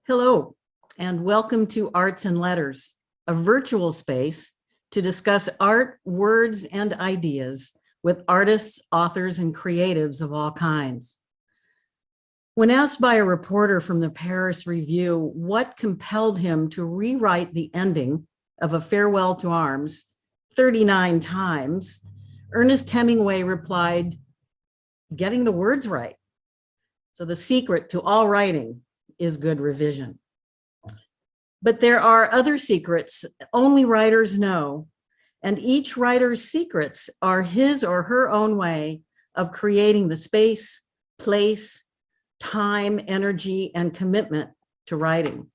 Hello, and welcome to Arts and Letters, a virtual space to discuss art, words, and ideas with artists, authors, and creatives of all kinds. When asked by a reporter from the Paris Review what compelled him to rewrite the ending of A Farewell to Arms 39 times, Ernest Hemingway replied, "Getting the words right." So the secret to all writing is good revision. But there are other secrets only writers know, and each writer's secrets are his or her own way of creating the space, place, time, energy, and commitment to writing.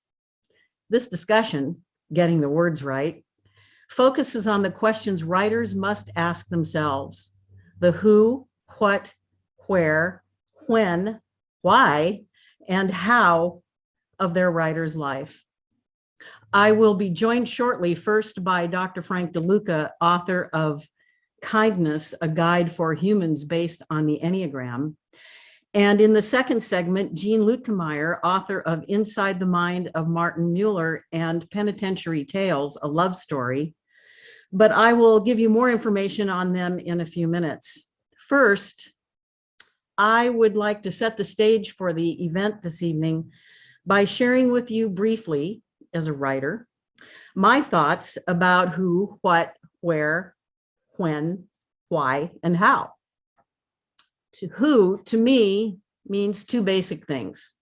This discussion, Getting the Words Right, focuses on the questions writers must ask themselves: the who, what, where, when, why, and how of their writer's life. I will be joined shortly, first by Dr. Frank DeLuca, author of Kindness, a Guide for Humans based on the Enneagram. And in the second segment, Jean Luetkemeyer, author of Inside the Mind of Martin Mueller and Penitentiary Tales, a Love Story. But I will give you more information on them in a few minutes. First, I would like to set the stage for the event this evening by sharing with you briefly, as a writer, my thoughts about who, what, where, when, why, and how. Who, to me, means two basic things.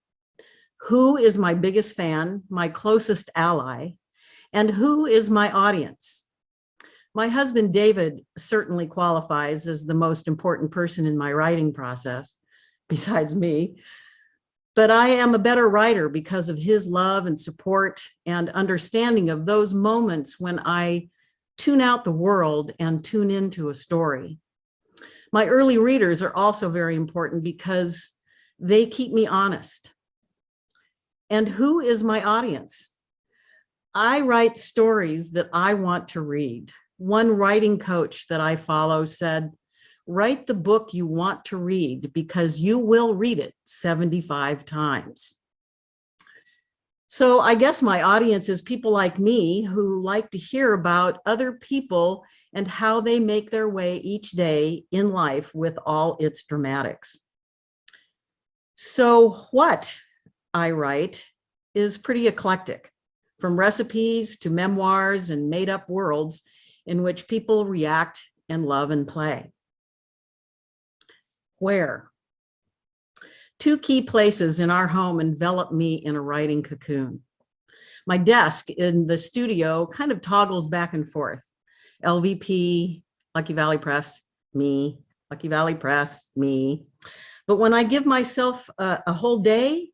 Who is my biggest fan, my closest ally, and who is my audience? My husband, David, certainly qualifies as the most important person in my writing process, besides me. But I am a better writer because of his love and support and understanding of those moments when I tune out the world and tune into a story. My early readers are also very important because they keep me honest. And who is my audience? I write stories that I want to read. One writing coach that I follow said, "Write the book you want to read because you will read it 75 times." So I guess my audience is people like me who like to hear about other people and how they make their way each day in life with all its dramatics. So what I write is pretty eclectic, from recipes to memoirs and made-up worlds in which people react and love and play. Where? Two key places in our home envelop me in a writing cocoon. My desk in the studio kind of toggles back and forth. LVP, Lucky Valley Press, me, Lucky Valley Press, me. But when I give myself a whole day,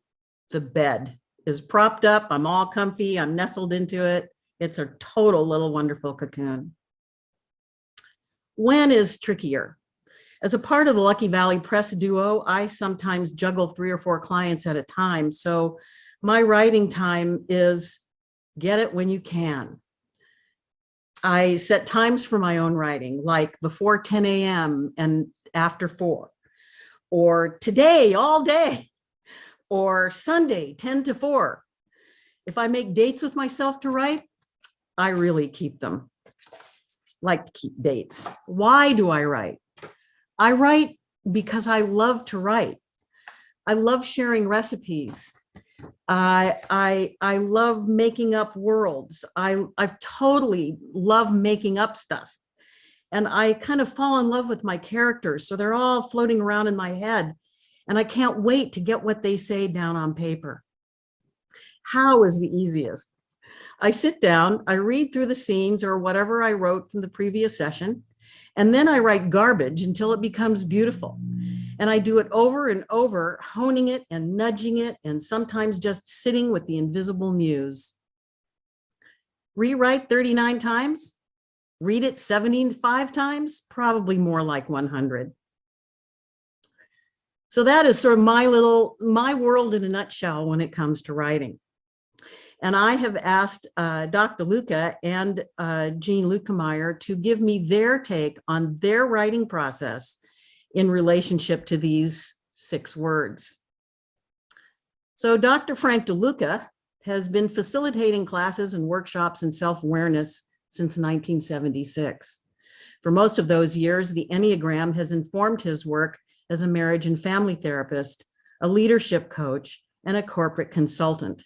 the bed is propped up, I'm all comfy, I'm nestled into it. It's a total little wonderful cocoon. When is trickier. As a part of the Lucky Valley Press duo, I sometimes juggle 3 or 4 clients at a time. So my writing time is get it when you can. I set times for my own writing, like before 10 a.m. and after 4, or today all day, or Sunday 10 to 4. If I make dates with myself to write, I really keep them. Like to keep dates. Why do I write? I write because I love to write. I love sharing recipes. I love making up worlds. I totally love making up stuff. And I kind of fall in love with my characters. So they're all floating around in my head. And I can't wait to get what they say down on paper. How is the easiest? I sit down, I read through the scenes or whatever I wrote from the previous session, and then I write garbage until it becomes beautiful. And I do it over and over, honing it and nudging it, and sometimes just sitting with the invisible muse. Rewrite 39 times? Read it 75 times? Probably more like 100. So that is sort of my world in a nutshell when it comes to writing. And I have asked Dr. DeLuca and Jean Luetkemeyer to give me their take on their writing process in relationship to these 6 words. So Dr. Frank DeLuca has been facilitating classes and workshops in self-awareness since 1976. For most of those years, the Enneagram has informed his work as a marriage and family therapist, a leadership coach, and a corporate consultant.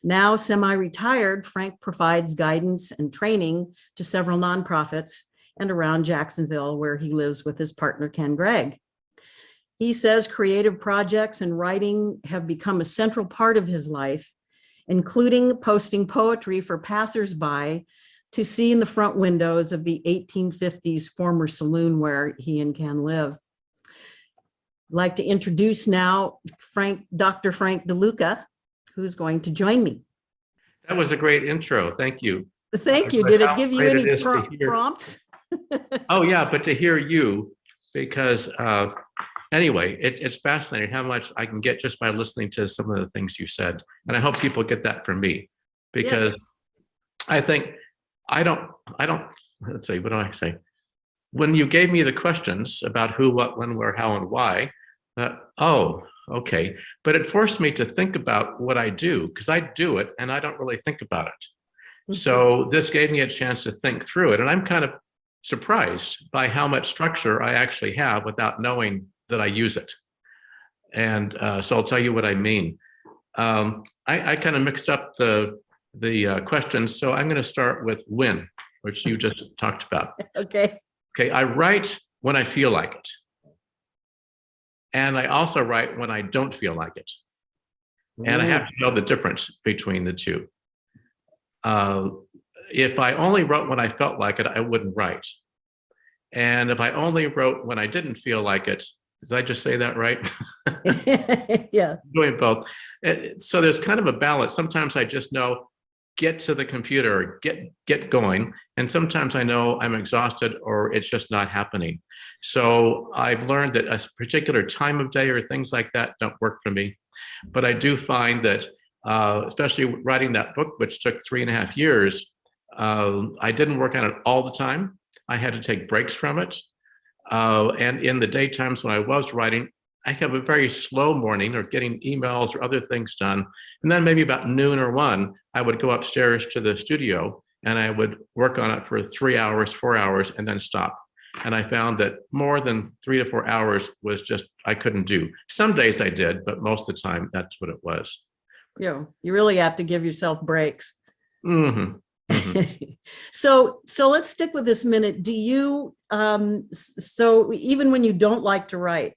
Now semi-retired, Frank provides guidance and training to several nonprofits and around Jacksonville, where he lives with his partner, Ken Gregg. He says creative projects and writing have become a central part of his life, including posting poetry for passersby to see in the front windows of the 1850s former saloon where he and Ken live. I'd like to introduce now Dr. Frank DeLuca, who's going to join me. That was a great intro. Thank you. Thank you. Did it give you any prompts? Oh, yeah, but to hear you, because anyway, it's fascinating how much I can get just by listening to some of the things you said. And I hope people get that from me, because yes. I think I don't, let's see, what do I say? When you gave me the questions about who, what, when, where, how, and why, oh, okay. But it forced me to think about what I do, because I do it and I don't really think about it. Mm-hmm. So this gave me a chance to think through it. And I'm kind of surprised by how much structure I actually have without knowing that I use it. And so I'll tell you what I mean. I kind of mixed up the questions. So I'm going to start with when, which you just talked about. Okay. Okay, I write when I feel like it. And I also write when I don't feel like it. And I have to know the difference between the two. If I only wrote when I felt like it, I wouldn't write. And if I only wrote when I didn't feel like it, did I just say that right? Yeah. Doing both. So there's kind of a balance. Sometimes I just know, get to the computer, get going. And sometimes I know I'm exhausted or it's just not happening. So I've learned that a particular time of day or things like that don't work for me. But I do find that, especially writing that book, which took 3.5 years, I didn't work on it all the time. I had to take breaks from it. And in the daytimes when I was writing, I have a very slow morning or getting emails or other things done. And then maybe about noon or 1, I would go upstairs to the studio and I would work on it for 3 hours, 4 hours, and then stop. And I found that more than 3 to 4 hours was just, I couldn't do. Some days I did, but most of the time that's what it was. Yeah, you really have to give yourself breaks. Mm-hmm. Mm-hmm. So let's stick with this minute. Do you, so even when you don't like to write,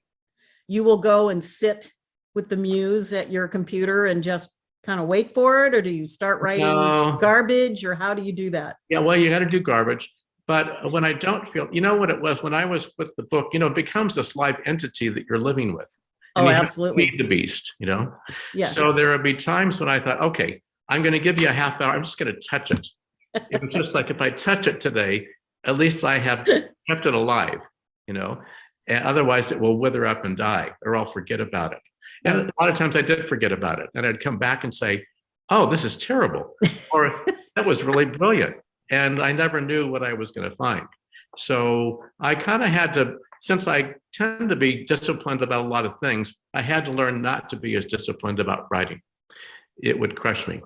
you will go and sit with the muse at your computer and just kind of wait for it? Or do you start writing garbage, or how do you do that? Yeah, well, you got to do garbage. But when I don't feel, you know what it was, when I was with the book, you know, it becomes this live entity that you're living with. And oh, absolutely. Feed the beast, you know? Yes. So there would be times when I thought, okay, I'm going to give you a half hour. I'm just going to touch it. It was just like, if I touch it today, at least I have kept it alive, you know? And otherwise it will wither up and die, or I'll forget about it. And a lot of times I did forget about it. And I'd come back and say, oh, this is terrible. Or that was really brilliant. And I never knew what I was going to find. So I kind of had to, since I tend to be disciplined about a lot of things, I had to learn not to be as disciplined about writing. It would crush me.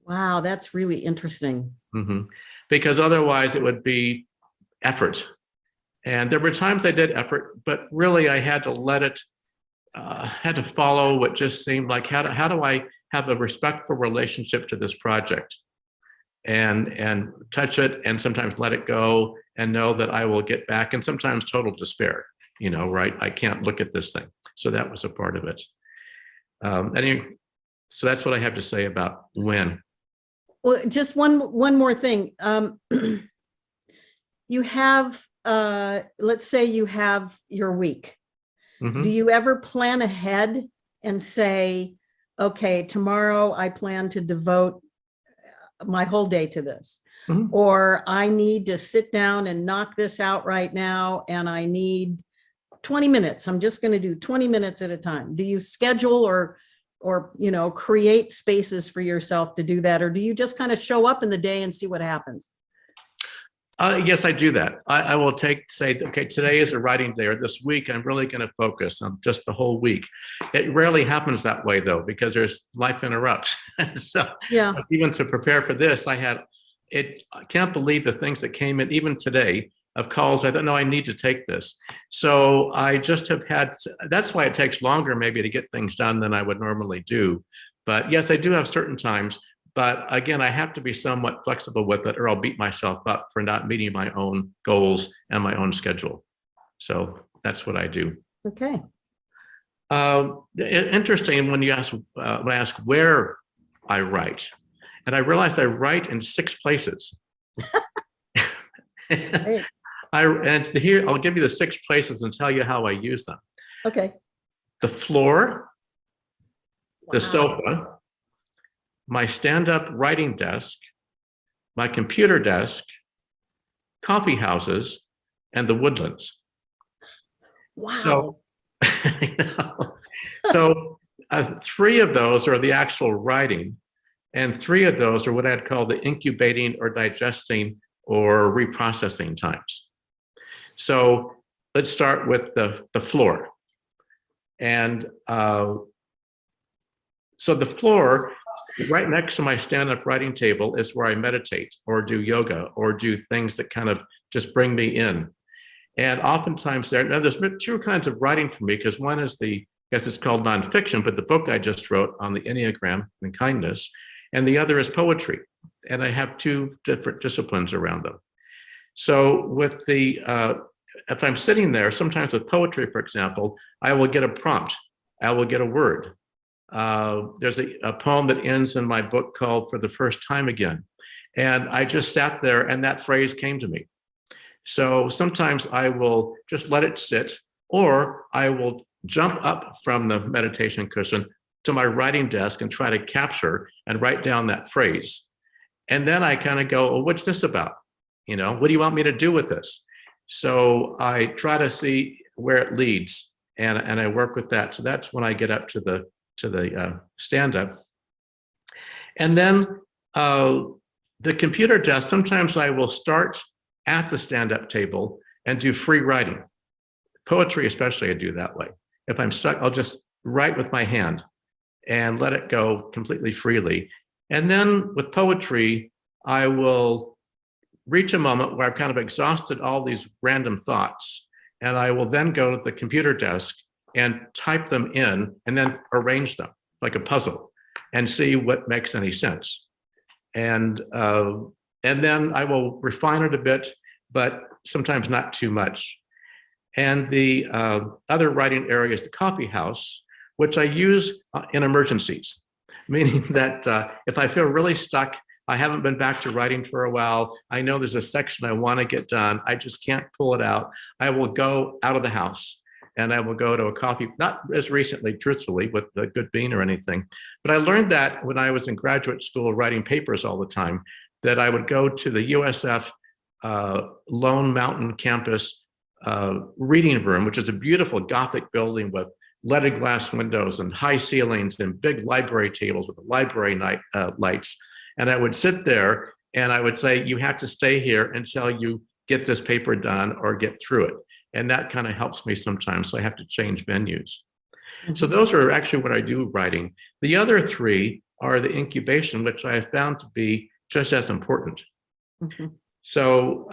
Wow, that's really interesting. Mm-hmm. Because otherwise it would be effort. And there were times I did effort, but really I had to let it, had to follow what just seemed like, how do I have a respectful relationship to this project? And touch it, and sometimes let it go and know that I will get back, and sometimes total despair, you know, right? I can't look at this thing. So that was a part of it. Anyway, so that's what I have to say about when. Well, just one more thing. You have, let's say you have your week. Mm-hmm. Do you ever plan ahead and say, okay, tomorrow I plan to devote my whole day to this, mm-hmm. or I need to sit down and knock this out right now, and I need 20 minutes. I'm just going to do 20 minutes at a time. Do you schedule or you know, create spaces for yourself to do that, or do you just kind of show up in the day and see what happens? Yes, I do that. I will say, okay, today is a writing day, or this week I'm really going to focus on just the whole week. It rarely happens that way though, because there's life interrupts. So Yeah. even to prepare for this, I can't believe the things that came in even today of calls. I don't know, I need to take this. So I just have had, that's why it takes longer maybe to get things done than I would normally do. But yes, I do have certain times. But again, I have to be somewhat flexible with it, or I'll beat myself up for not meeting my own goals and my own schedule. So that's what I do. Okay. Interesting when when I ask where I write, and I realized I write in 6 places. Great. Here, I'll give you the 6 places and tell you how I use them. Okay. The floor, the Wow. sofa, my stand-up writing desk, my computer desk, coffee houses, and the woodlands. Wow. So 3 of those are the actual writing, and 3 of those are what I'd call the incubating or digesting or reprocessing times. So let's start with the floor. And so the floor, right next to my stand-up writing table, is where I meditate or do yoga or do things that kind of just bring me in. And oftentimes there's 2 kinds of writing for me, because one is I guess it's called nonfiction, but the book I just wrote on the Enneagram and kindness, and the other is poetry. And I have 2 different disciplines around them. So with if I'm sitting there, sometimes with poetry, for example, I will get a prompt, I will get a word. There's a poem that ends in my book called For the First Time Again. And I just sat there and that phrase came to me. So sometimes I will just let it sit, or I will jump up from the meditation cushion to my writing desk and try to capture and write down that phrase. And then I kind of go, well, what's this about? What do you want me to do with this? So I try to see where it leads, and I work with that. So that's when I get up to the stand-up. And then the computer desk, sometimes I will start at the stand-up table and do free writing. Poetry especially, I do that way. If I'm stuck, I'll just write with my hand and let it go completely freely. And then with poetry, I will reach a moment where I've kind of exhausted all these random thoughts, and I will then go to the computer desk and type them in and then arrange them like a puzzle and see what makes any sense. And then I will refine it a bit, but sometimes not too much. And the other writing area is the coffee house, which I use in emergencies, meaning that if I feel really stuck, I haven't been back to writing for a while, I know there's a section I want to get done, I just can't pull it out, I will go out of the house and I will go to a coffee, not as recently, truthfully, with a good bean or anything, but I learned that when I was in graduate school writing papers all the time, that I would go to the USF Lone Mountain campus reading room, which is a beautiful Gothic building with leaded glass windows and high ceilings and big library tables with library lights. And I would sit there and I would say, you have to stay here until you get this paper done or get through it. And that kind of helps me sometimes. So I have to change venues. So those are actually what I do writing. The other 3 are the incubation, which I have found to be just as important. So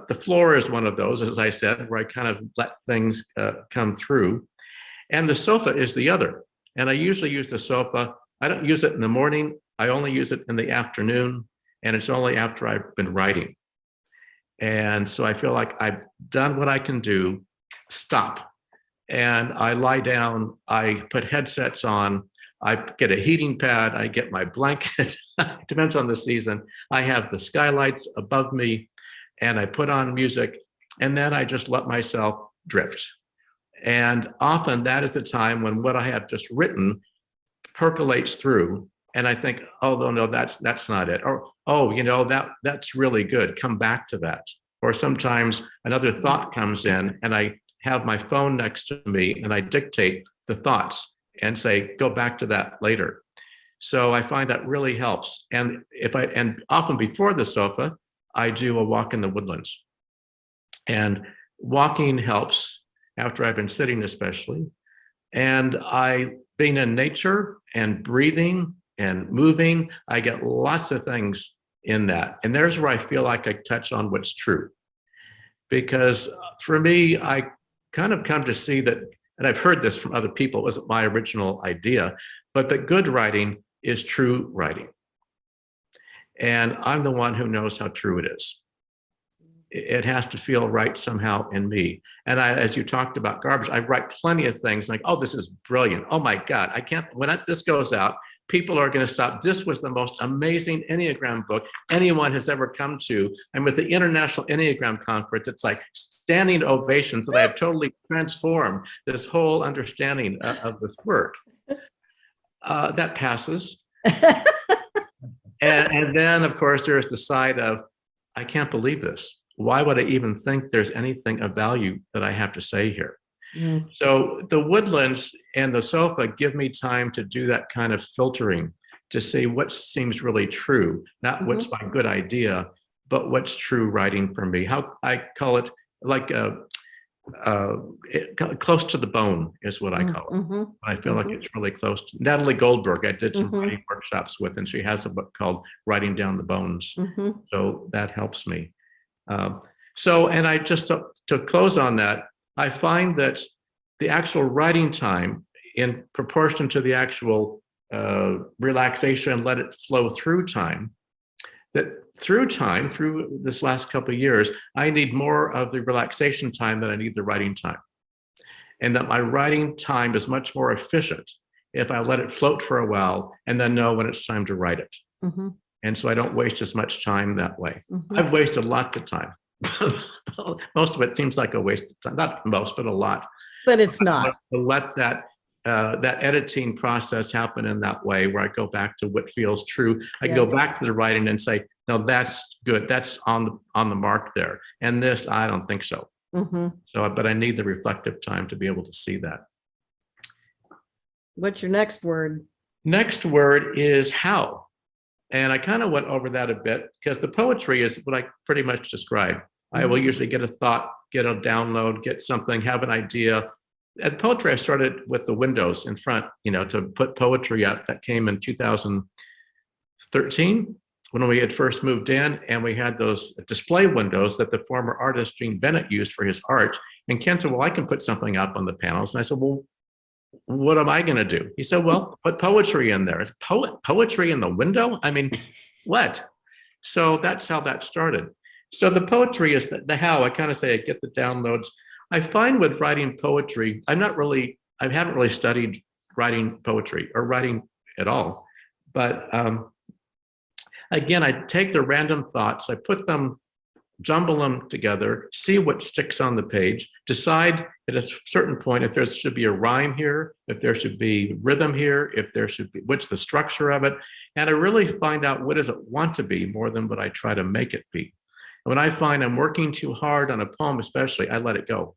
the floor is one of those, as I said, where I kind of let things come through. And the sofa is the other. And I usually use the sofa. I don't use it in the morning. I only use it in the afternoon. And it's only after I've been writing. And so I feel like I've done what I can do, stop. And I lie down, I put headsets on, I get a heating pad, I get my blanket, depends on the season. I have the skylights above me and I put on music, and then I just let myself drift. And often that is the time when what I have just written percolates through, and I think, oh no, that's not it. Or, oh, that's really good, come back to that. Or sometimes another thought comes in and I have my phone next to me and I dictate the thoughts and say, go back to that later. So I find that really helps. And often before the sofa, I do a walk in the woodlands. And walking helps after I've been sitting especially. And being in nature and breathing and moving, I get lots of things in that. And there's where I feel like I touch on what's true. Because for me, I kind of come to see that, and I've heard this from other people, it wasn't my original idea, but that good writing is true writing. And I'm the one who knows how true it is. It has to feel right somehow in me. And as you talked about garbage, I write plenty of things like, oh, this is brilliant. Oh my God, I can't, when this goes out, people are going to stop. This was the most amazing Enneagram book anyone has ever come to. And with the International Enneagram Conference, it's like standing ovations that I have totally transformed this whole understanding of this work. That passes. And then, of course, there's the side of, I can't believe this. Why would I even think there's anything of value that I have to say here? Mm. So the woodlands and the sofa give me time to do that kind of filtering, to see what seems really true, not what's my good idea, but what's true writing for me. How I call it, like close to the bone is what I call it. I feel like it's really close. Natalie Goldberg, I did some writing workshops with, and she has a book called Writing Down the Bones. So that helps me. And I just, to close on that, I find that the actual writing time in proportion to the actual relaxation, let it flow through time, that through this last couple of years, I need more of the relaxation time than I need the writing time. And that my writing time is much more efficient if I let it float for a while and then know when it's time to write it. And so I don't waste as much time that way. I've wasted lots of time. Most of it seems like a waste of time. Not most, but a lot. But it's not. To let that editing process happen in that way, where I go back to what feels true. I can go back to the writing and say, no, that's good. That's on the mark there. And this, I don't think so. But I need the reflective time to be able to see that. What's your next word? Next word is how. And I kind of went over that a bit, because the poetry is what I pretty much described. I will usually get a thought, get a download, get something, have an idea. At poetry, I started with the windows in front, to put poetry up. That came in 2013 when we had first moved in, and we had those display windows that the former artist Gene Bennett used for his art. And Ken said, well, I can put something up on the panels. And I said, well, what am I going to do? He said, well, put poetry in there. Poetry in the window? I mean, what? So that's how that started. So the poetry is the how. I kind of say I get the downloads. I find with writing poetry, I haven't really studied writing poetry or writing at all. But again, I take the random thoughts, I put them, jumble them together, see what sticks on the page, decide at a certain point if there should be a rhyme here, if there should be rhythm here, if there should be, what's the structure of it. And I really find out what does it want to be more than what I try to make it be. And when I find I'm working too hard on a poem, especially, I let it go.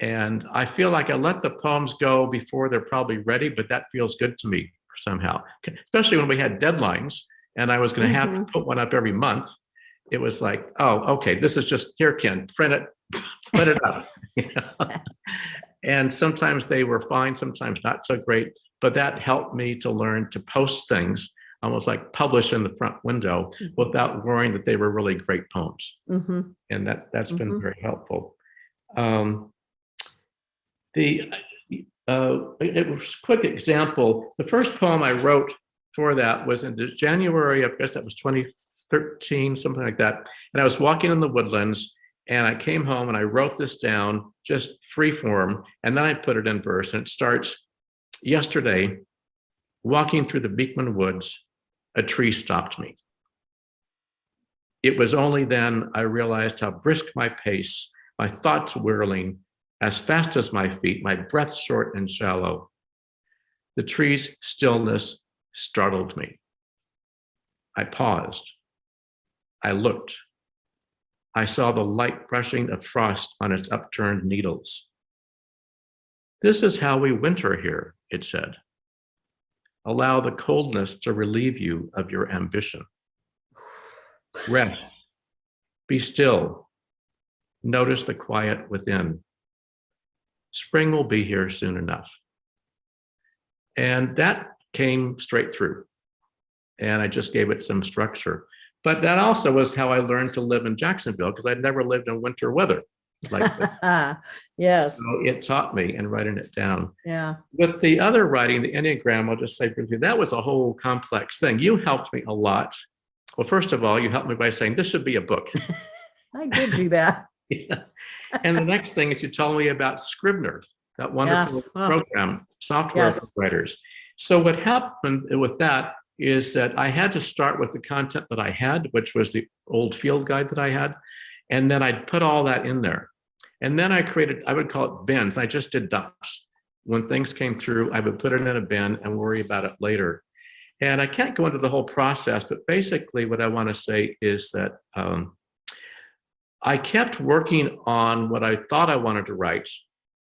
And I feel like I let the poems go before they're probably ready, but that feels good to me somehow, especially when we had deadlines and I was going to have to put one up every month. It was like, oh, okay, this is just, here, Ken, print it, put it up. And sometimes they were fine, sometimes not so great, but that helped me to learn to post things, almost like publish in the front window, without worrying that they were really great poems. And that's been very helpful. It was a quick example. The first poem I wrote for that was in January, I guess that was 2013, something like that. And I was walking in the woodlands and I came home and I wrote this down, just free form. And then I put it in verse, and it starts, yesterday, walking through the Beekman woods, a tree stopped me. It was only then I realized how brisk my pace, my thoughts whirling, as fast as my feet, my breath short and shallow. The tree's stillness startled me. I paused. I looked. I saw the light brushing of frost on its upturned needles. This is how we winter here, it said. Allow the coldness to relieve you of your ambition. Rest Be still. Notice the quiet within. Spring will be here soon enough. And that came straight through. And I just gave it some structure. But that also was how I learned to live in Jacksonville, because I'd never lived in winter weather like this. Yes. So it taught me in writing it down. Yeah. With the other writing, the Enneagram, I'll just say briefly, that was a whole complex thing. You helped me a lot. Well, first of all, you helped me by saying this should be a book. I did do that. Yeah. And the next thing is you told me about Scrivener, that wonderful program, software for writers. So what happened with that is that I had to start with the content that I had, which was the old field guide that I had. And then I'd put all that in there. And then I created, I would call it bins. I just did dumps. When things came through, I would put it in a bin and worry about it later. And I can't go into the whole process, but basically what I want to say is that I kept working on what I thought I wanted to write.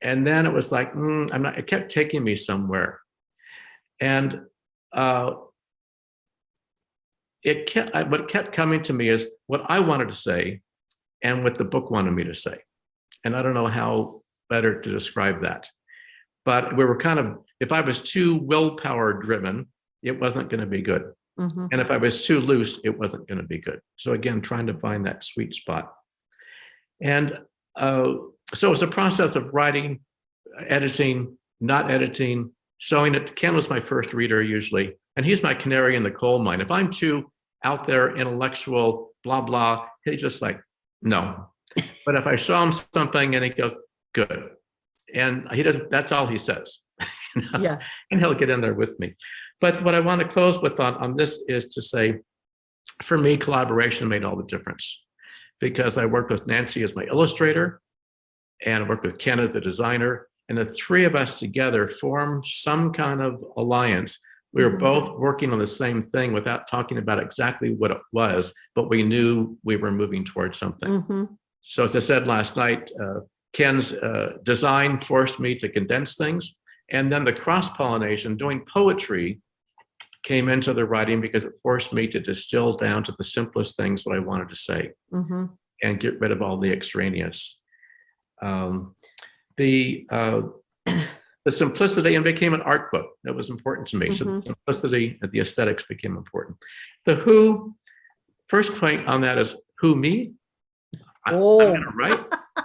And then it was like, it kept taking me somewhere. And what kept coming to me is what I wanted to say and what the book wanted me to say. And I don't know how better to describe that. But we were kind of, if I was too willpower driven, it wasn't going to be good. Mm-hmm. And if I was too loose, it wasn't going to be good. So again, trying to find that sweet spot. And so it's a process of writing, editing, not editing, showing it. Ken was my first reader usually, and he's my canary in the coal mine. If I'm too out there, intellectual, blah, blah, he's just like, no. But if I show him something and he goes, good. And he doesn't, that's all he says. You know? Yeah. And he'll get in there with me. But what I want to close with on this is to say, for me, collaboration made all the difference, because I worked with Nancy as my illustrator and I worked with Ken as the designer, and the three of us together formed some kind of alliance. We were both working on the same thing without talking about exactly what it was, but we knew we were moving towards something. Mm-hmm. So as I said last night, Ken's design forced me to condense things. And then the cross-pollination, doing poetry, came into the writing because it forced me to distill down to the simplest things what I wanted to say, and get rid of all the extraneous. The simplicity, and became an art book. That was important to me. So the simplicity and the aesthetics became important. The who, first point on that is who, me? I'm gonna write.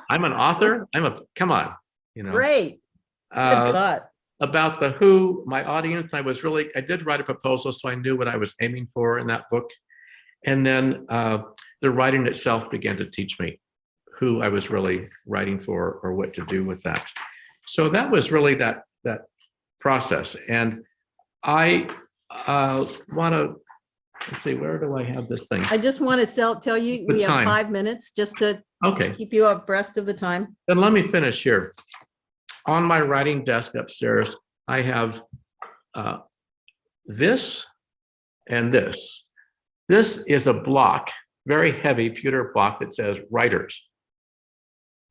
I'm an author. Come on, you know. Great. Good thought. About the who, my audience, I did write a proposal, so I knew what I was aiming for in that book. And then the writing itself began to teach me who I was really writing for or what to do with that. So that was really that process. And I want to, let's see, where do I have this thing? I just want to tell you, we have 5 minutes just to keep you abreast of the time. Then let me finish here. On my writing desk upstairs, I have this and this. This is a block, very heavy pewter block that says writers.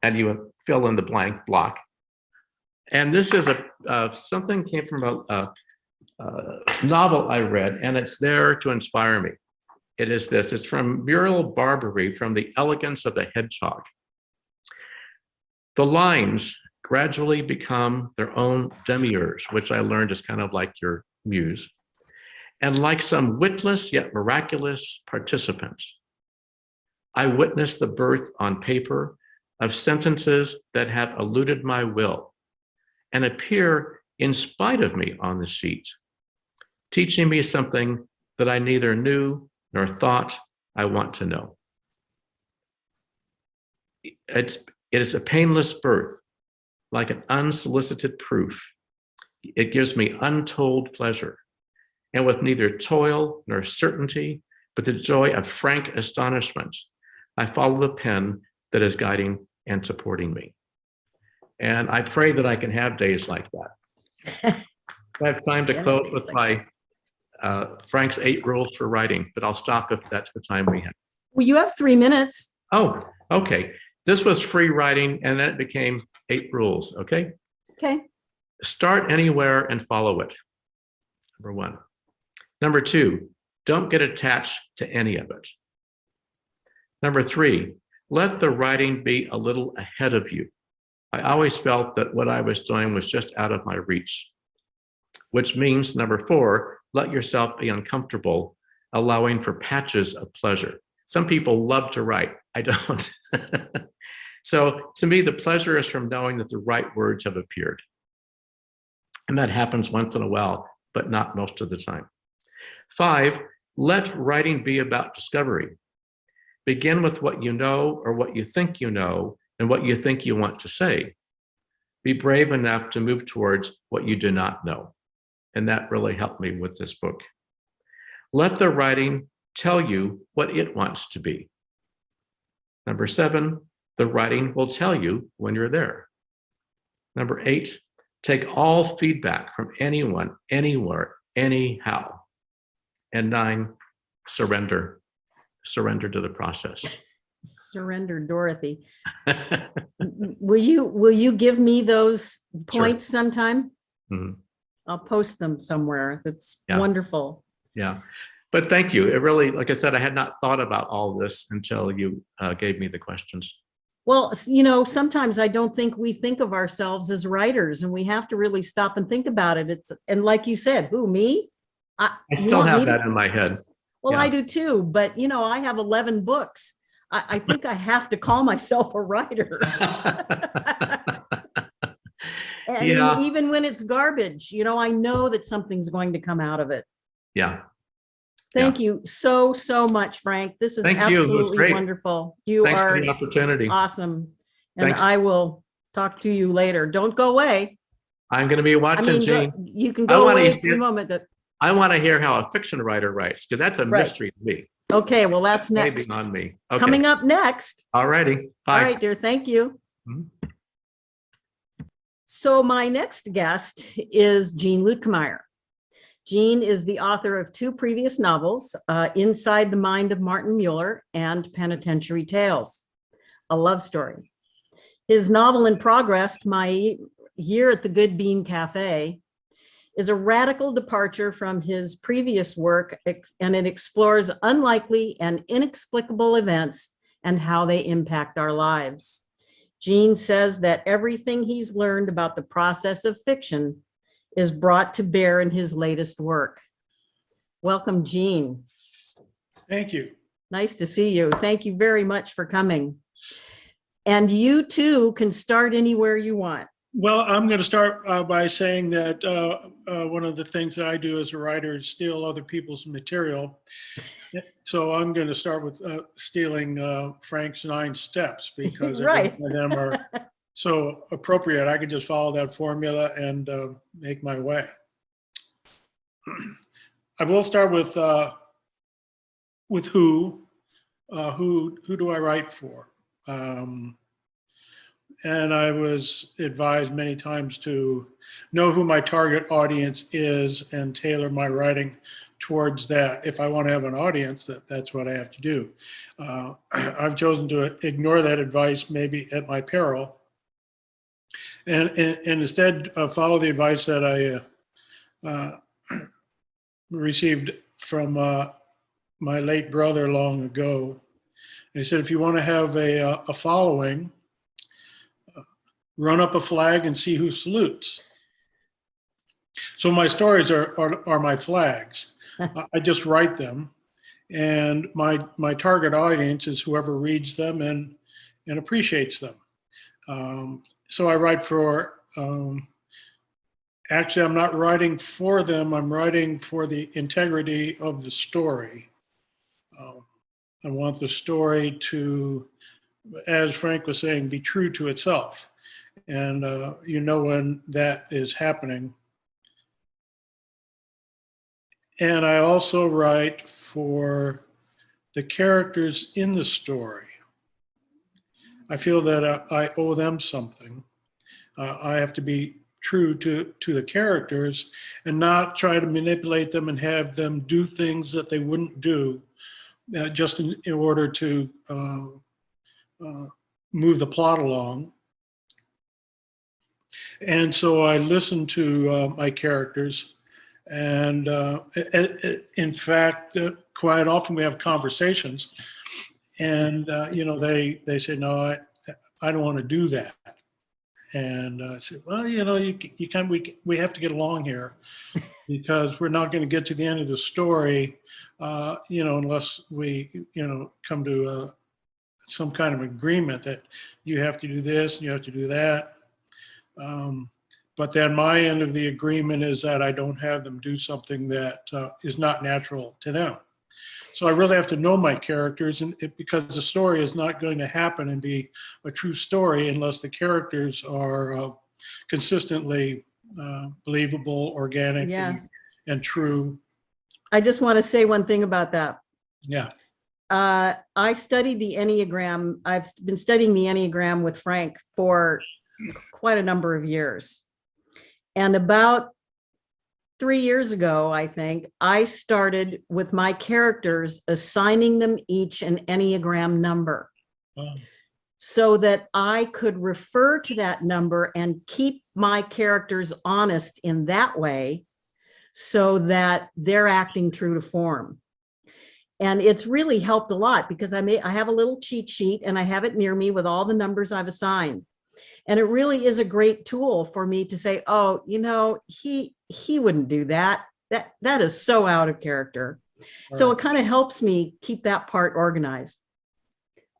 And you fill in the blank block. And this is something came from a novel I read, and it's there to inspire me. It is this. It's from Muriel Barbary, from The Elegance of the Hedgehog. The lines gradually become their own demiurge, which I learned is kind of like your muse. And like some witless yet miraculous participant, I witnessed the birth on paper of sentences that have eluded my will and appear in spite of me on the sheet, teaching me something that I neither knew nor thought I want to know. It is a painless birth, like an unsolicited proof. It gives me untold pleasure, and with neither toil nor certainty, but the joy of frank astonishment, I follow the pen that is guiding and supporting me. And I pray that I can have days like that. I have time to close with my Frank's 8 rules for writing, but I'll stop if that's the time we have. Well, you have 3 minutes. Oh, okay. This was free writing, and then it became 8 rules, okay? Okay. Start anywhere and follow it, number 1. Number 2, don't get attached to any of it. Number 3, let the writing be a little ahead of you. I always felt that what I was doing was just out of my reach, which means number 4, let yourself be uncomfortable, allowing for patches of pleasure. Some people love to write. I don't. So to me, the pleasure is from knowing that the right words have appeared. And that happens once in a while, but not most of the time. 5, let writing be about discovery. Begin with what you know or what you think you know and what you think you want to say. Be brave enough to move towards what you do not know. And that really helped me with this book. Let the writing tell you what it wants to be. Number 7, the writing will tell you when you're there. Number 8, take all feedback from anyone, anywhere, anyhow. And 9, surrender. Surrender to the process. Surrender, Dorothy. Will you give me those points sometime? Mm-hmm. I'll post them somewhere. That's Yeah. wonderful. Yeah, but thank you. It really, like I said, I had not thought about all this until you gave me the questions. Well, sometimes I don't think we think of ourselves as writers, and we have to really stop and think about it. And like you said, who, me? I still have that in my head. Well, Yeah. I do too, but I have 11 books. I think I have to call myself a writer. And Yeah. even when it's garbage, I know that something's going to come out of it. Yeah. Thank you so much, Frank. This is Thank you. It was absolutely great. wonderful. You Thanks are for the opportunity. awesome. And Thanks. I will talk to you later. Don't go away. I'm going to be watching, Jane. You can go away for a moment. I want to hear how a fiction writer writes, because that's a mystery to me. Okay, well, that's Maybe next. on me. Okay. Coming up next. All righty. Bye. All right, dear. Thank you. Mhm. So my next guest is Jean Luetkemeyer. Jean is the author of 2 previous novels, Inside the Mind of Martin Mueller and Penitentiary Tales, a love story. His novel In Progress, My Year at the Good Bean Cafe, is a radical departure from his previous work, and it explores unlikely and inexplicable events and how they impact our lives. Jean says that everything he's learned about the process of fiction is brought to bear in his latest work. Welcome, Jean. Thank you. Nice to see you. Thank you very much for coming. And you too can start anywhere you want. Well, I'm going to start by saying that one of the things that I do as a writer is steal other people's material. So I'm going to start with stealing Frank's 9 steps, because Right. of them are so appropriate. I could just follow that formula and make my way. I will start with who do I write for? And I was advised many times to know who my target audience is and tailor my writing towards that. If I want to have an audience, that's what I have to do. I've chosen to ignore that advice, maybe at my peril, and instead follow the advice that I received from my late brother long ago. And he said, if you want to have a following, run up a flag and see who salutes. So my stories are my flags. I just write them, and my target audience is whoever reads them and appreciates them. So I write for, actually I'm not writing for them, I'm writing for the integrity of the story. I want the story to, as Frank was saying, be true to itself. And when that is happening. And I also write for the characters in the story. I feel that I owe them something. I have to be true to the characters and not try to manipulate them and have them do things that they wouldn't do just in order to move the plot along. And so I listen to my characters, and in fact, quite often we have conversations, And, they say, no, I don't want to do that. And I said, well, you kind of, we have to get along here because we're not going to get to the end of the story, unless we, come to some kind of agreement that you have to do this and you have to do that. But then my end of the agreement is that I don't have them do something that is not natural to them. So I really have to know my characters, and because the story is not going to happen and be a true story unless the characters are consistently believable, organic, Yes. and true. I just want to say one thing about that. Yeah. I studied the Enneagram. I've been studying the Enneagram with Frank for quite a number of years. And about 3 years ago, I think, I started with my characters assigning them each an Enneagram number so that I could refer to that number and keep my characters honest in that way so that they're acting true to form. And it's really helped a lot because I have a little cheat sheet and I have it near me with all the numbers I've assigned. And it really is a great tool for me to say, oh, he wouldn't do that. That is so out of character. Right. So it kind of helps me keep that part organized.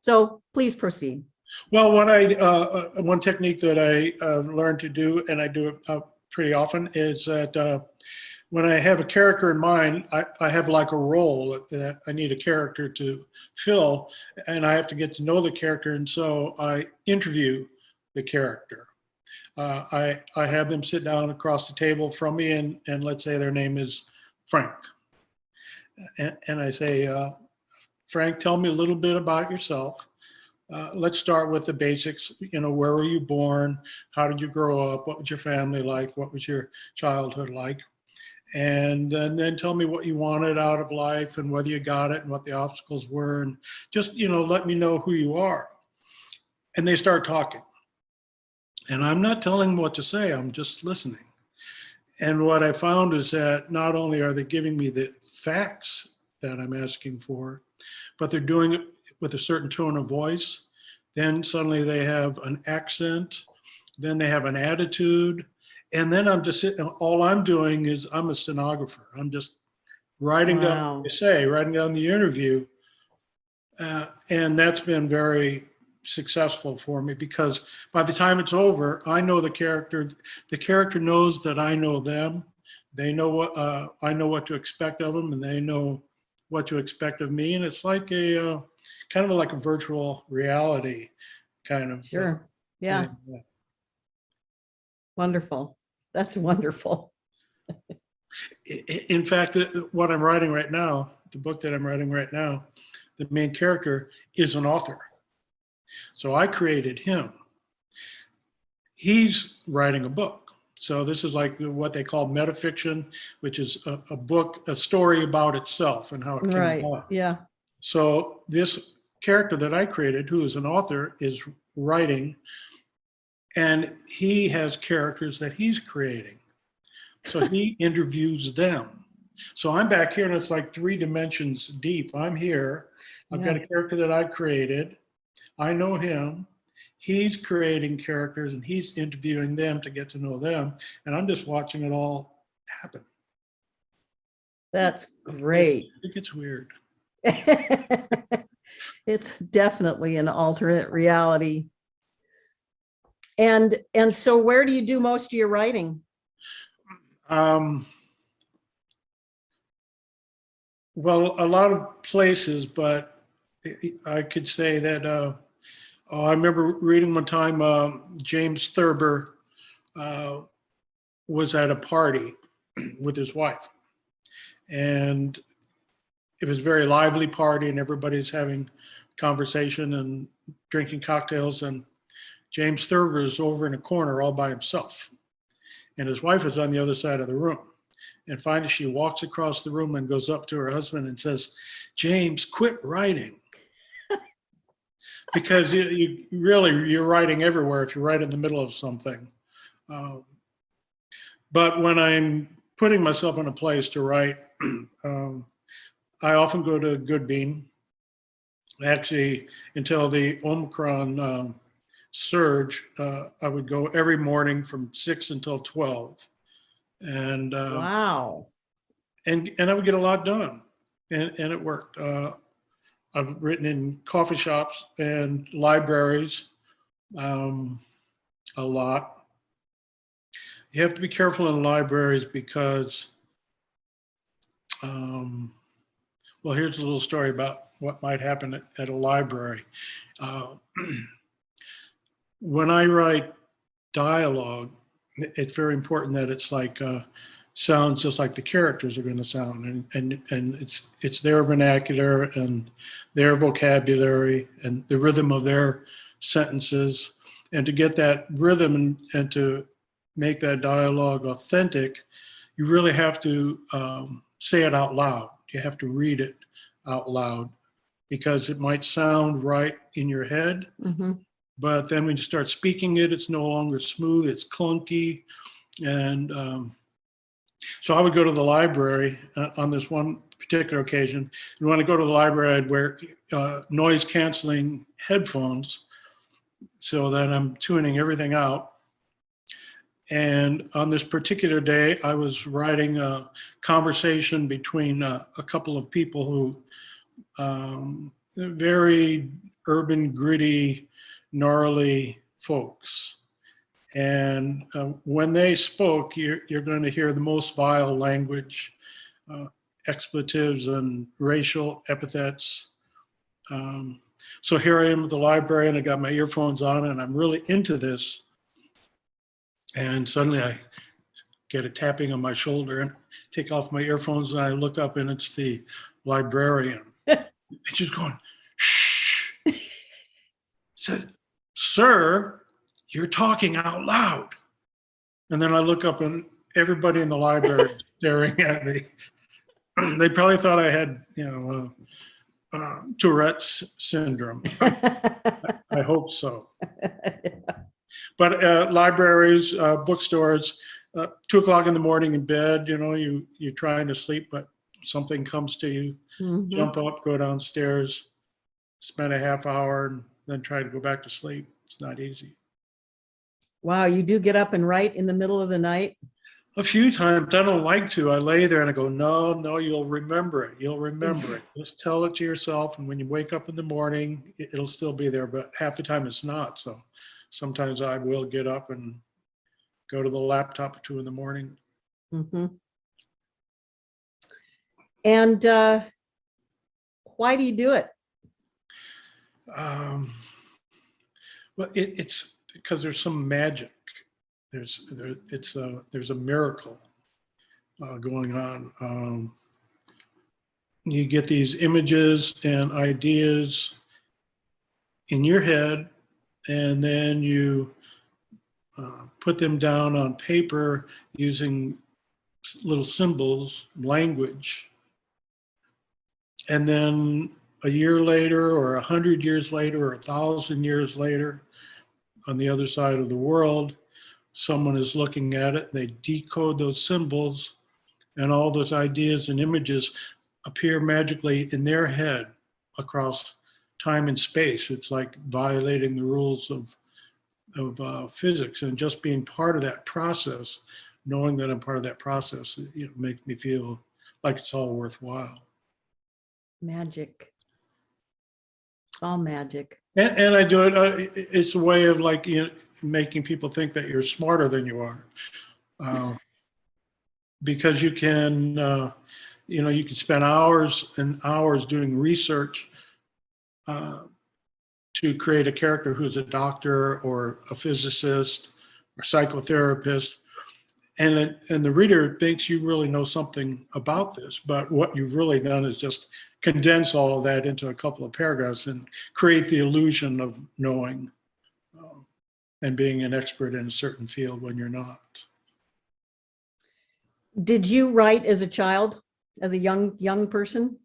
So please proceed. Well, one technique that I learned to do, and I do it pretty often, is that when I have a character in mind, I have like a role that I need a character to fill, and I have to get to know the character, and so I interview the character. I have them sit down across the table from me, and let's say their name is Frank. And I say, Frank, tell me a little bit about yourself. Let's start with the basics. Where were you born? How did you grow up? What was your family like? What was your childhood like? And then tell me what you wanted out of life and whether you got it and what the obstacles were. And just, let me know who you are. And they start talking. And I'm not telling them what to say, I'm just listening. And what I found is that not only are they giving me the facts that I'm asking for, but they're doing it with a certain tone of voice. Then suddenly they have an accent, then they have an attitude. And then I'm just sitting, all I'm doing is I'm a stenographer. I'm just writing down what they say, writing down the interview. And that's been very successful for me because by the time it's over, I know the character. The character knows that I know them. They know what I know what to expect of them, and they know what to expect of me. And it's like a kind of like a virtual reality kind of. Sure. Yeah. Wonderful. That's wonderful. In fact, what I'm writing right now, the book that I'm writing right now, the main character is an author. So I created him. He's writing a book. So this is like what they call metafiction, which is a book, a story about itself and how it came about. Yeah. So this character that I created, who is an author, is writing, and he has characters that he's creating. So he interviews them. So I'm back here, and it's like 3 dimensions deep. I'm here. I've got a character that I created. I know him. He's creating characters, and he's interviewing them to get to know them. And I'm just watching it all happen. That's great. It gets weird. It's definitely an alternate reality. And so where do you do most of your writing? Well, a lot of places, but I could say that I remember reading one time James Thurber was at a party with his wife, and it was a very lively party, and everybody's having conversation and drinking cocktails, and James Thurber is over in a corner all by himself, and his wife is on the other side of the room. And finally, she walks across the room and goes up to her husband and says, "James, quit writing." Because you're writing everywhere if you write in the middle of something. But when I'm putting myself in a place to write, I often go to Goodbean, Actually, until the Omicron surge, I would go every morning from 6 until 12. And Wow. and I would get a lot done, and it worked. I've written in coffee shops and libraries a lot. You have to be careful in libraries because, well, here's a little story about what might happen at a library. When I write dialogue, it's very important that it's like sounds just like the characters are going to sound, and it's their vernacular and their vocabulary and the rhythm of their sentences, and to get that rhythm and to make that dialogue authentic, you really have to say it out loud. You have to read it out loud because it might sound right in your head, but then when you start speaking it, it's no longer smooth, it's clunky. And so I would go to the library on this one particular occasion. And when I go to the library, I'd wear noise canceling headphones so that I'm tuning everything out. And on this particular day, I was writing a conversation between a couple of people who, very urban, gritty, gnarly folks. And when they spoke, you're going to hear the most vile language, expletives and racial epithets. So here I am at the library and I got my earphones on and I'm really into this. And suddenly I get a tapping on my shoulder and take off my earphones and I look up and it's the librarian. And she's going, shh. Said, sir, you're talking out loud. And then I look up and everybody in the library is staring at me. They probably thought I had, Tourette's syndrome. I hope so. But libraries, bookstores, 2 o'clock in the morning in bed, you're trying to sleep, but something comes to you, jump up, go downstairs, spend a half hour, and then try to go back to sleep. It's not easy. Wow, you do get up and write in the middle of the night? A few times. I don't like to. I lay there and I go, no, you'll remember it. You'll remember it. Just tell it to yourself. And when you wake up in the morning, it'll still be there, but half the time it's not. So sometimes I will get up and go to the laptop at 2 in the morning. And why do you do it? Well, it's because there's some magic. There's a miracle going on. You get these images and ideas in your head, and then you put them down on paper using little symbols, language, and then a year later, or 100 years later, or 1,000 years later, on the other side of the world, someone is looking at it, they decode those symbols, and all those ideas and images appear magically in their head across time and space. It's like violating the rules of physics, and just being part of that process, knowing that I'm part of that process, makes me feel like it's all worthwhile. Magic. It's all magic. And I do it, it's a way of making people think that you're smarter than you are. Because you can, you can spend hours and hours doing research to create a character who's a doctor or a physicist or psychotherapist. And the reader thinks you really know something about this, but what you've really done is just condense all of that into a couple of paragraphs and create the illusion of knowing and being an expert in a certain field when you're not. Did you write as a child, as a young person?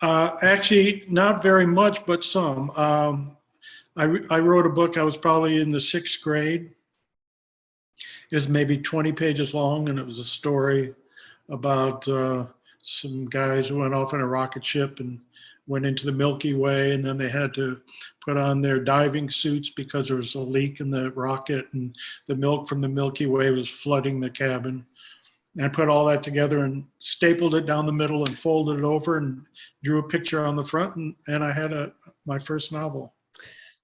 Actually, not very much, but some. I wrote a book, I was probably in the 6th grade. It was maybe 20 pages long, and it was a story about some guys who went off in a rocket ship and went into the Milky Way, and then they had to put on their diving suits because there was a leak in the rocket and the milk from the Milky Way was flooding the cabin. And I put all that together and stapled it down the middle and folded it over and drew a picture on the front, and I had my first novel.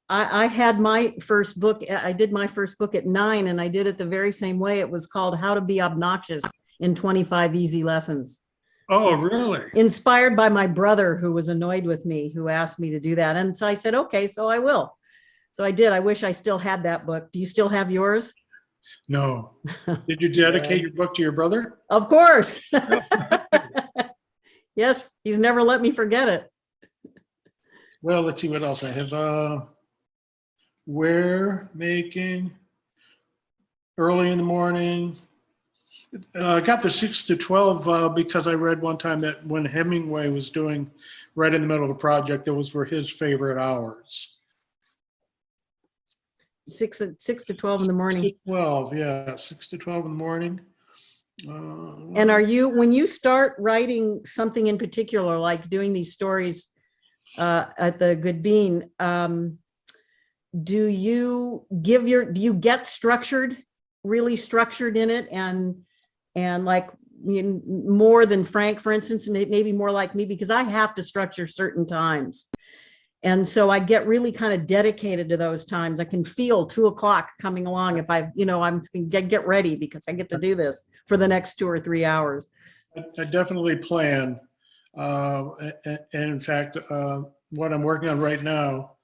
I had my first book. I did my first book at 9, and I did it the very same way. It was called How to Be Obnoxious in 25 Easy Lessons. Oh, really? Inspired by my brother, who was annoyed with me, who asked me to do that. And so I said, okay, so I will. So I did. I wish I still had that book. Do you still have yours? No. Did you dedicate your book to your brother? Of course. Yes, he's never let me forget it. Well, let's see what else I have. We're making early in the morning. I got the 6 to 12 because I read one time that when Hemingway was doing right in the middle of a project, those were his favorite hours. 6 to 12 in the morning. 6 to 12, yeah, 6 to 12 in the morning. And are you, when you start writing something in particular, like doing these stories at the Good Bean, do you get structured, really structured in it, and like more than Frank, for instance, maybe more like me, because I have to structure certain times. And so I get really kind of dedicated to those times. I can feel 2 o'clock coming along if I'm get ready because I get to do this for the next 2 or 3 hours. I definitely plan. And in fact, what I'm working on right now,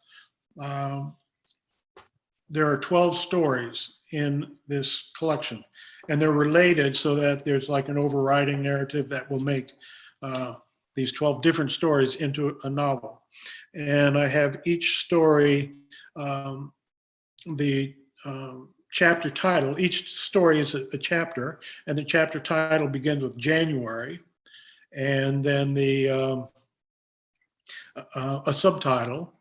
there are 12 stories in this collection, and they're related so that there's like an overriding narrative that will make these 12 different stories into a novel. And I have each story, the chapter title, each story is a chapter, and the chapter title begins with January, and then a subtitle.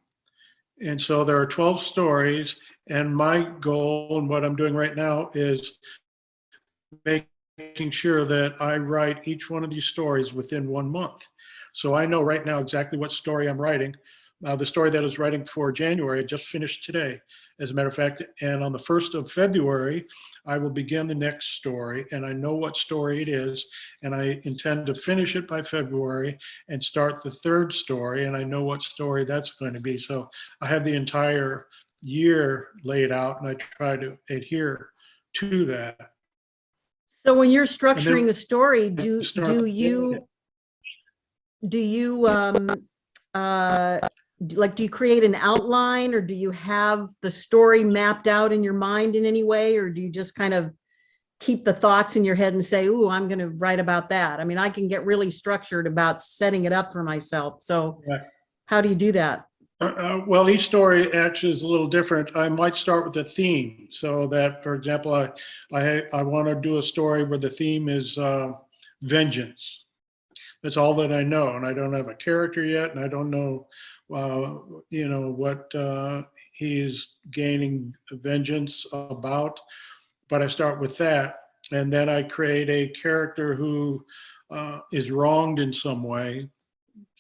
And so there are 12 stories, and my goal and what I'm doing right now is making sure that I write each one of these stories within 1 month. So I know right now exactly what story I'm writing. The story that I was writing for January, I just finished today, as a matter of fact. And on the 1st of February, I will begin the next story, and I know what story it is, and I intend to finish it by February and start the 3rd story, and I know what story that's going to be. So I have the entire year laid out, and I try to adhere to that. So when you're structuring a story, do you create an outline, or do you have the story mapped out in your mind in any way, or do you just kind of keep the thoughts in your head and say, "Ooh, I'm going to write about that"? I mean, I can get really structured about setting it up for myself. So how do you do that? Well, each story actually is a little different. I might start with a theme, so that, for example, I want to do a story where the theme is vengeance. That's all that I know, and I don't have a character yet, and I don't know, what he is gaining vengeance about. But I start with that, and then I create a character who is wronged in some way,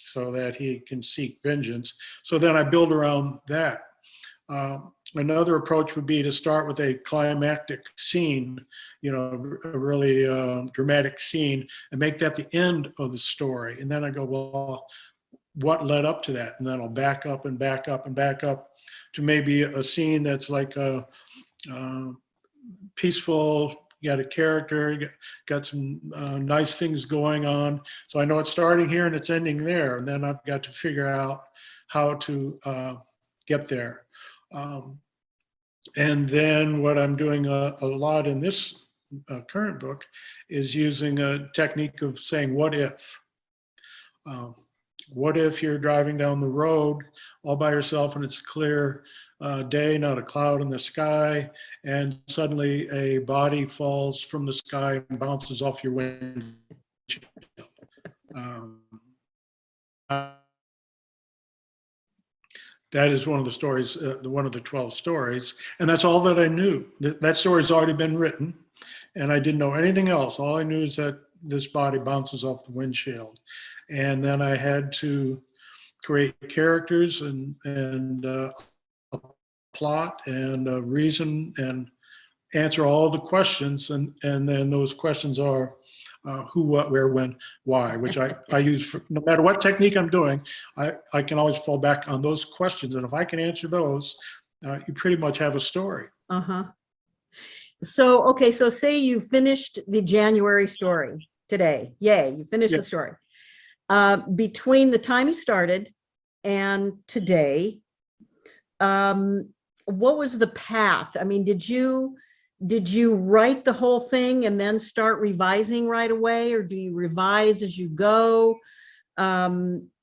so that he can seek vengeance. So then I build around that. Another approach would be to start with a climactic scene, a really dramatic scene, and make that the end of the story. And then I go, well, what led up to that? And then I'll back up and back up and back up to maybe a scene that's like a peaceful. You got a character, you got some nice things going on. So I know it's starting here and it's ending there. And then I've got to figure out how to get there. And then what I'm doing a lot in this current book is using a technique of saying, what if? What if you're driving down the road all by yourself and it's a clear day, not a cloud in the sky, and suddenly a body falls from the sky and bounces off your windshield? That is one of the stories, one of the 12 stories, and that's all that I knew. That story's already been written, and I didn't know anything else. All I knew is that this body bounces off the windshield. And then I had to create characters and a plot and a reason and answer all the questions. And then those questions are who, what, where, when, why, which I use for, no matter what technique I'm doing, I can always fall back on those questions. And if I can answer those, you pretty much have a story. Uh-huh. So, okay, so say you finished the January story today. Yay, you finished the story. Between the time you started and today, what was the path? I mean, did you write the whole thing and then start revising right away, or do you revise as you go?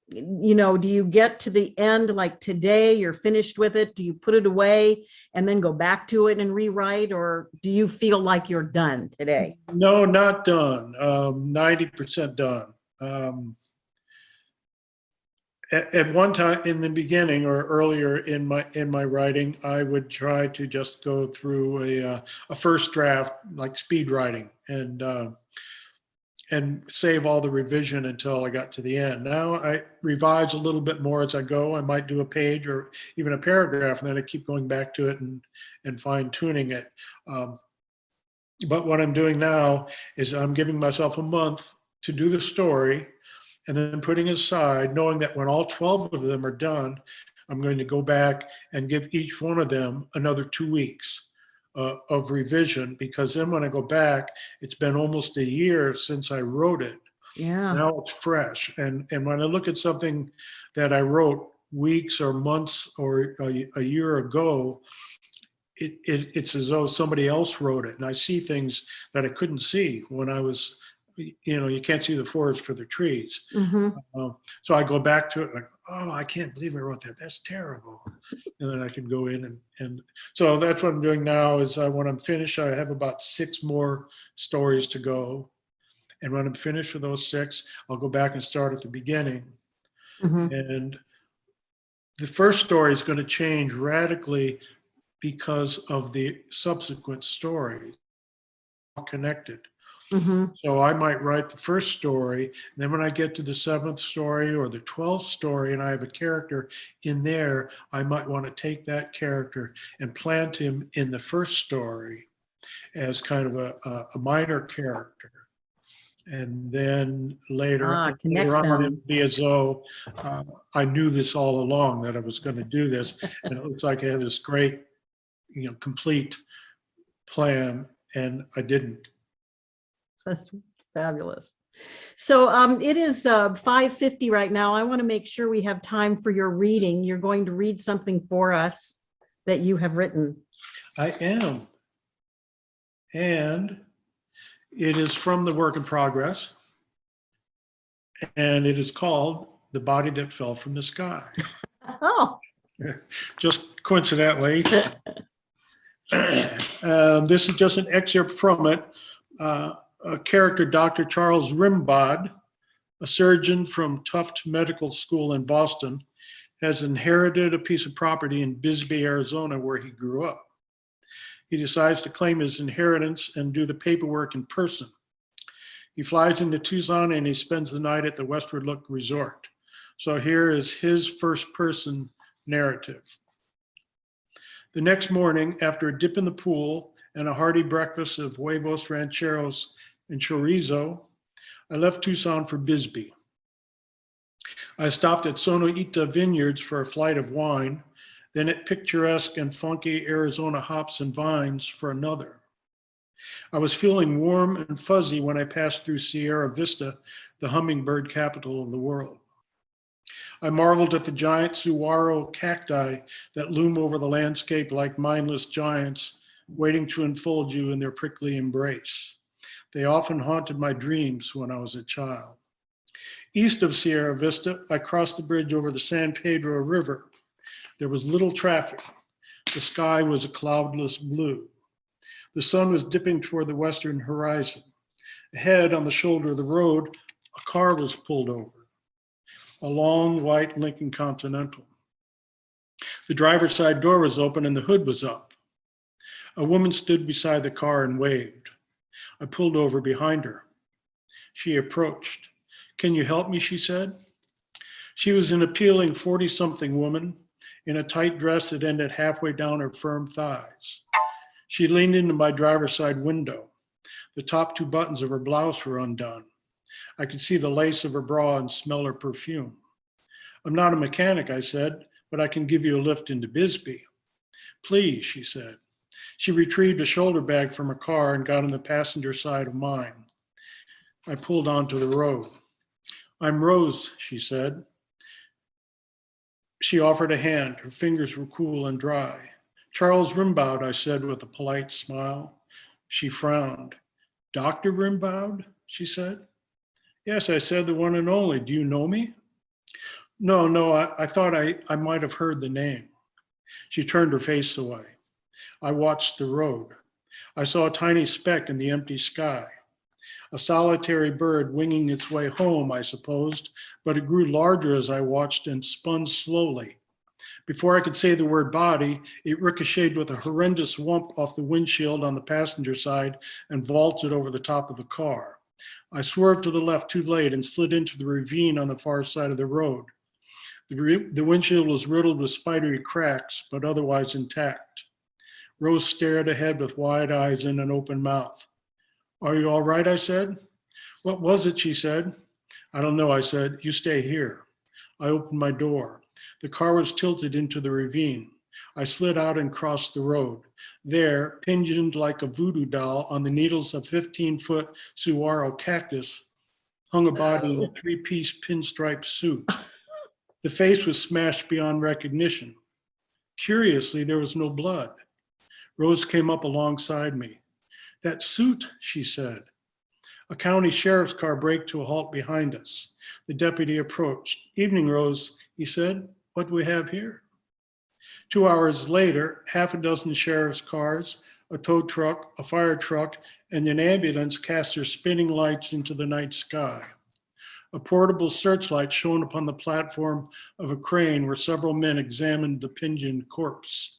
You know, do you get to the end like today, you're finished with it? Do you put it away and then go back to it and rewrite, or do you feel like you're done today? No, not done. 90% done. At one time in the beginning or earlier in my writing, I would try to just go through a first draft, like speed writing, and save all the revision until I got to the end. Now I revise a little bit more as I go. I might do a page or even a paragraph, and then I keep going back to it and fine tuning it. But what I'm doing now is I'm giving myself a month to do the story, and then putting aside, knowing that when all 12 of them are done, I'm going to go back and give each one of them another 2 weeks of revision, because then when I go back, it's been almost a year since I wrote it. Yeah. Now it's fresh. And when I look at something that I wrote weeks or months or a year ago, it's as though somebody else wrote it. And I see things that I couldn't see when I was, you can't see the forest for the trees. Mm-hmm. So I go back to it like, oh, I can't believe I wrote that. That's terrible. And then I can go in and so that's what I'm doing now is when I'm finished, I have about 6 more stories to go. And when I'm finished with those 6, I'll go back and start at the beginning. Mm-hmm. And the first story is going to change radically because of the subsequent stories, all connected. Mm-hmm. So I might write the first story, and then when I get to the 7th story or the 12th story and I have a character in there, I might want to take that character and plant him in the first story as kind of a minor character. And then later on, it'll be as though I knew this all along, that I was going to do this. And it looks like I had this great, complete plan, and I didn't. That's fabulous. So it is 5:50 right now. I want to make sure we have time for your reading. You're going to read something for us that you have written. I am. And it is from the work in progress. And it is called The Body That Fell from the Sky. Oh. Just coincidentally. This is just an excerpt from it. A character, Dr. Charles Rimbaud, a surgeon from Tufts Medical School in Boston, has inherited a piece of property in Bisbee, Arizona, where he grew up. He decides to claim his inheritance and do the paperwork in person. He flies into Tucson and he spends the night at the Westward Look Resort. So here is his first-person narrative. The next morning, after a dip in the pool and a hearty breakfast of huevos rancheros and chorizo, I left Tucson for Bisbee. I stopped at Sonoita Vineyards for a flight of wine, then at picturesque and funky Arizona hops and vines for another. I was feeling warm and fuzzy when I passed through Sierra Vista, the hummingbird capital of the world. I marveled at the giant saguaro cacti that loom over the landscape like mindless giants, waiting to enfold you in their prickly embrace. They often haunted my dreams when I was a child. East of Sierra Vista, I crossed the bridge over the San Pedro River. There was little traffic. The sky was a cloudless blue. The sun was dipping toward the western horizon. Ahead, on the shoulder of the road, a car was pulled over. A long white Lincoln Continental. The driver's side door was open and the hood was up. A woman stood beside the car and waved. I pulled over behind her. She approached. "Can you help me?" she said. She was an appealing 40-something woman in a tight dress that ended halfway down her firm thighs. She leaned into my driver's side window. The top 2 buttons of her blouse were undone. I could see the lace of her bra and smell her perfume. "I'm not a mechanic," I said, "but I can give you a lift into Bisbee." "Please," she said. She retrieved a shoulder bag from her car and got on the passenger side of mine. I pulled onto the road. "I'm Rose," she said. She offered a hand. Her fingers were cool and dry. "Charles Rimbaud," I said with a polite smile. She frowned. "Dr. Rimbaud?" she said. "Yes," I said, "the one and only. Do you know me?" No, I thought I might have heard the name." She turned her face away. I watched the road. I saw a tiny speck in the empty sky. A solitary bird winging its way home, I supposed, but it grew larger as I watched and spun slowly. Before I could say the word body, it ricocheted with a horrendous whump off the windshield on the passenger side and vaulted over the top of the car. I swerved to the left too late and slid into the ravine on the far side of the road. The windshield was riddled with spidery cracks, but otherwise intact. Rose stared ahead with wide eyes and an open mouth. "Are you all right?" I said. "What was it?" she said. "I don't know," I said. "You stay here." I opened my door. The car was tilted into the ravine. I slid out and crossed the road. There, pinioned like a voodoo doll on the needles of 15-foot saguaro cactus, hung a body in a 3-piece pinstripe suit. The face was smashed beyond recognition. Curiously, there was no blood. Rose came up alongside me. "That suit," she said. A county sheriff's car braked to a halt behind us. The deputy approached. "Evening, Rose," he said. "What do we have here?" 2 hours later, half a dozen sheriff's cars, a tow truck, a fire truck, and an ambulance cast their spinning lights into the night sky. A portable searchlight shone upon the platform of a crane where several men examined the pinioned corpse.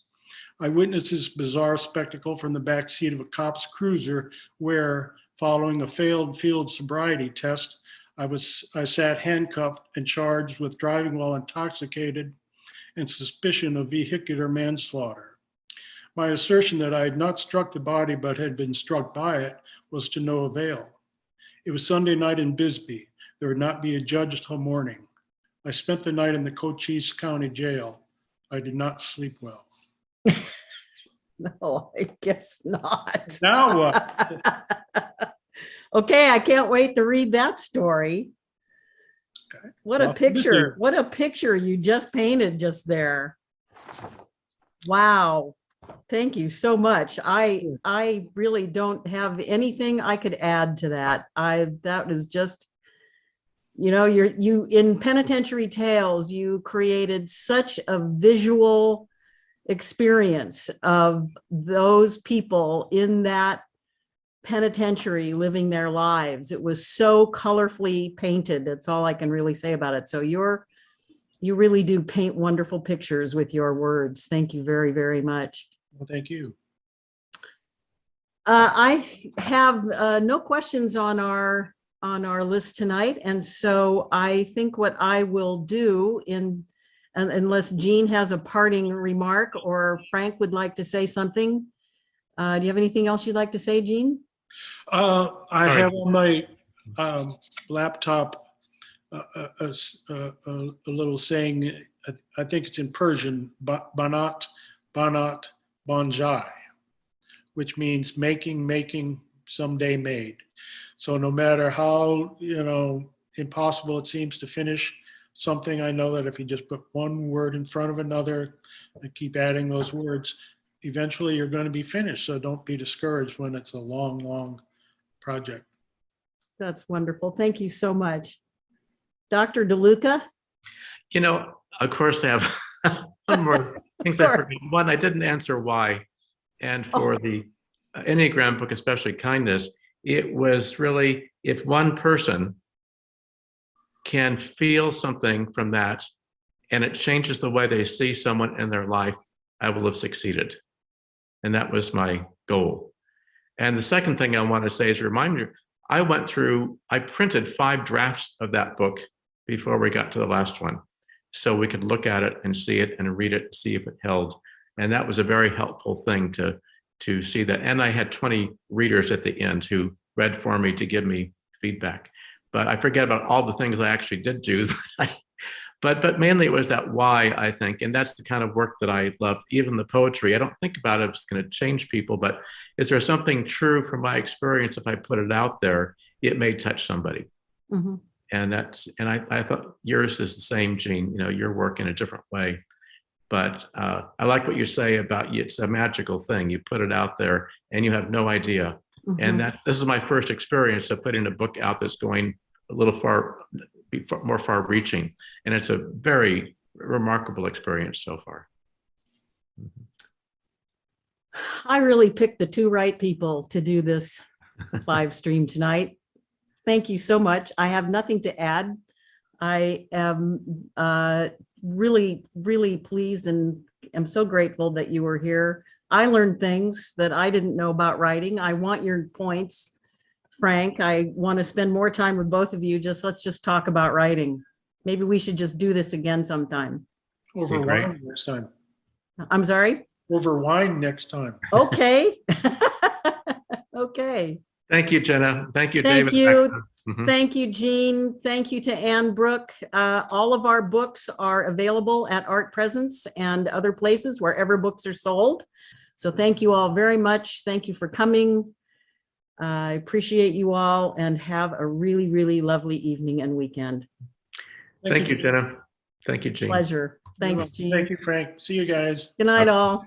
I witnessed this bizarre spectacle from the back seat of a cop's cruiser where, following a failed field sobriety test, I sat handcuffed and charged with driving while intoxicated and suspicion of vehicular manslaughter. My assertion that I had not struck the body but had been struck by it was to no avail. It was Sunday night in Bisbee. There would not be a judge till morning. I spent the night in the Cochise County Jail. I did not sleep well. No, I guess not. Now what? Okay, I can't wait to read that story. Okay. What a Well, picture. What a picture you just painted just there. Wow. Thank you so much. I really don't have anything I could add to that. That was just, you in Penitentiary Tales, you created such a visual experience of those people in that penitentiary living their lives. It was so colorfully painted. That's all I can really say about it. So you really do paint wonderful pictures with your words. Thank you very, very much. Well, thank you. I have no questions on our list tonight, and so I think what I will do, unless Jean has a parting remark or Frank would like to say something. Do you have anything else you'd like to say, Jean? I have on my laptop a little saying. I think it's in Persian, "Banat, banat, banjai," which means making, someday made. So no matter how impossible it seems to finish something, I know that if you just put one word in front of another and keep adding those words, eventually you're going to be finished. So don't be discouraged when it's a long, long project. That's wonderful. Thank you so much. Dr. DeLuca? Of course, I have one more things I forgot. One, I didn't answer why. And for the Enneagram book, especially kindness, it was really, if one person can feel something from that and it changes the way they see someone in their life, I will have succeeded. And that was my goal. And the second thing I want to say is a reminder, I printed 5 drafts of that book before we got to the last one. so we could look at it and see it and read it, see if it held. And that was a very helpful thing to see that. And I had 20 readers at the end who read for me to give me feedback. But I forget about all the things I actually did do. But mainly it was that why, I think, and that's the kind of work that I love. Even the poetry, I don't think about it, it's going to change people, but is there something true from my experience? If I put it out there, it may touch somebody. Mm-hmm. And I thought yours is the same, Jean, your work in a different way. But I like what you say about it's a magical thing. You put it out there and you have no idea. Mm-hmm. And this is my first experience of putting a book out that's going a little more far reaching. And it's a very remarkable experience so far. I really picked the two right people to do this live stream tonight. Thank you so much. I have nothing to add. I am really, really pleased and am so grateful that you were here. I learned things that I didn't know about writing. I want your points, Frank. I want to spend more time with both of you. Let's just talk about writing. Maybe we should just do this again sometime. Over wine next time. I'm sorry? Over wine next time. Okay. Okay. Thank you, Jenna. Thank you, Thank David. you. Mhm. Thank you, Jean. Thank you to Ann Brooke. All of our books are available at Art Presence and other places wherever books are sold. So thank you all very much. Thank you for coming. I appreciate you all and have a really, really lovely evening and weekend. Thank you, Jenna. Thank you, Jean. Pleasure. Thanks, Jean. Thank you, Frank. See you guys. Good night, all.